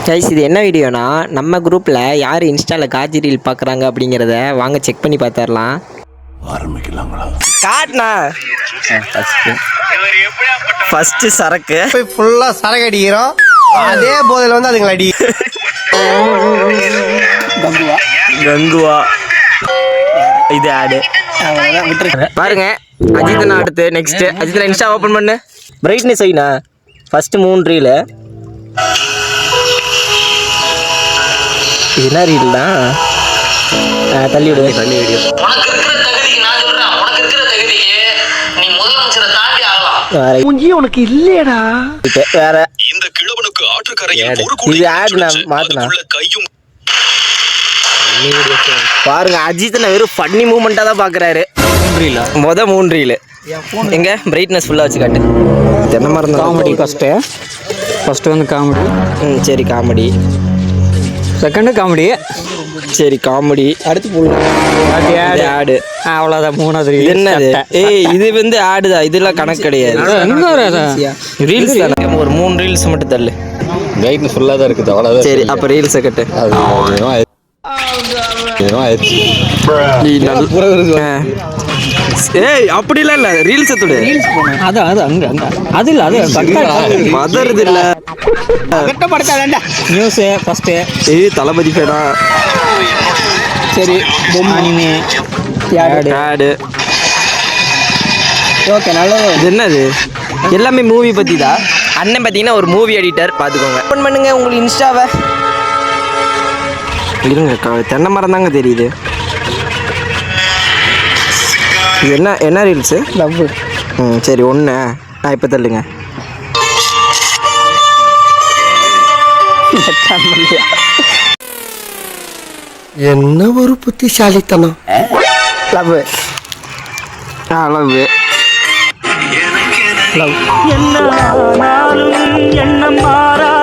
Guys, இது என்ன வீடியோனா, நம்ம குரூப்பில் யார் இன்ஸ்டாவில் காஜி ரீல் பார்க்குறாங்க அப்படிங்கிறத வாங்க செக் பண்ணி பார்த்துடலாம். ஆரம்பிக்கலாங்களா? காட்னா ஃபஸ்ட்டு சரக்கு போய் ஃபுல்லாக சரக்கு அடிக்கிறோம். அதே போதில் வந்து அதுங்களை அடி கங்குவா இது ஆடு பாருங்க. அஜித்தனா அடுத்து நெக்ஸ்ட். அஜித்தனா இன்ஸ்டா ஓப்பன் பண்ணு. பிரைட்னஸ் ஐனா ஃபஸ்ட்டு 3 ரீலு. இது என்ன ரீல் தான்? தள்ளி விடு. தள்ளி வீடியோ உனக்கு இல்லையடா. வேற இந்த கிழவனுக்கு ஆற்றுக்கரையில் இது ஆட் நான் மாத்தினா பாருங்க. அஜித் வெறும் ஃபன்னி மூமெண்டா தான் பாக்குறாரு. 3 ரீல் எங்க பிரைட்னஸ் ஃபுல்லா வச்சு காட்டு. தென்னை மரம் காமெடி ஃபர்ஸ்ட் வந்து காமெடி. சரி காமெடி. Second comedy. சரி காமெடி. அடுத்து ஃபுல் ஆடு. அவ்வளோதான். 3வது என்னது? ஏய் இது வந்து ஆடு தான், இதெல்லாம் கணக்கு கிடையாது. ரீல்ஸ் தானே. ஒரு 3 ரீல்ஸ் மட்டும் தள்ளு. பிரைட்னஸ் ஃபுல்லாக தான் இருக்குது, அவ்வளோதான். சரி அப்போ ரீல்ஸை கட்டு. ஏய் அப்படிலாம் இல்ல, ரீல்ஸ் தொடு. அது அங்க அது இல்லை, அது மதருது இல்ல. News first. ஏய் தளபதி பேரா. சரி அனிமே ஆடு. ஓகே நல்லது. இது என்னது? எல்லாமே மூவி பற்றி தான். அண்ணன் பார்த்தீங்கன்னா ஒரு மூவி எடிட்டர், பார்த்துக்கோங்க. ஓப்பன் பண்ணுங்க உங்களுக்கு இன்ஸ்டாவை. இருங்க, தென்னை மரம் தாங்க தெரியுது. இது என்ன ரீல்ஸு? லவ். சரி ஒன்று. இப்போ தள்ளுங்க. என்ன ஒரு புத்திசாலித்தனம். லவ். Love love. என்ன மாறாலும்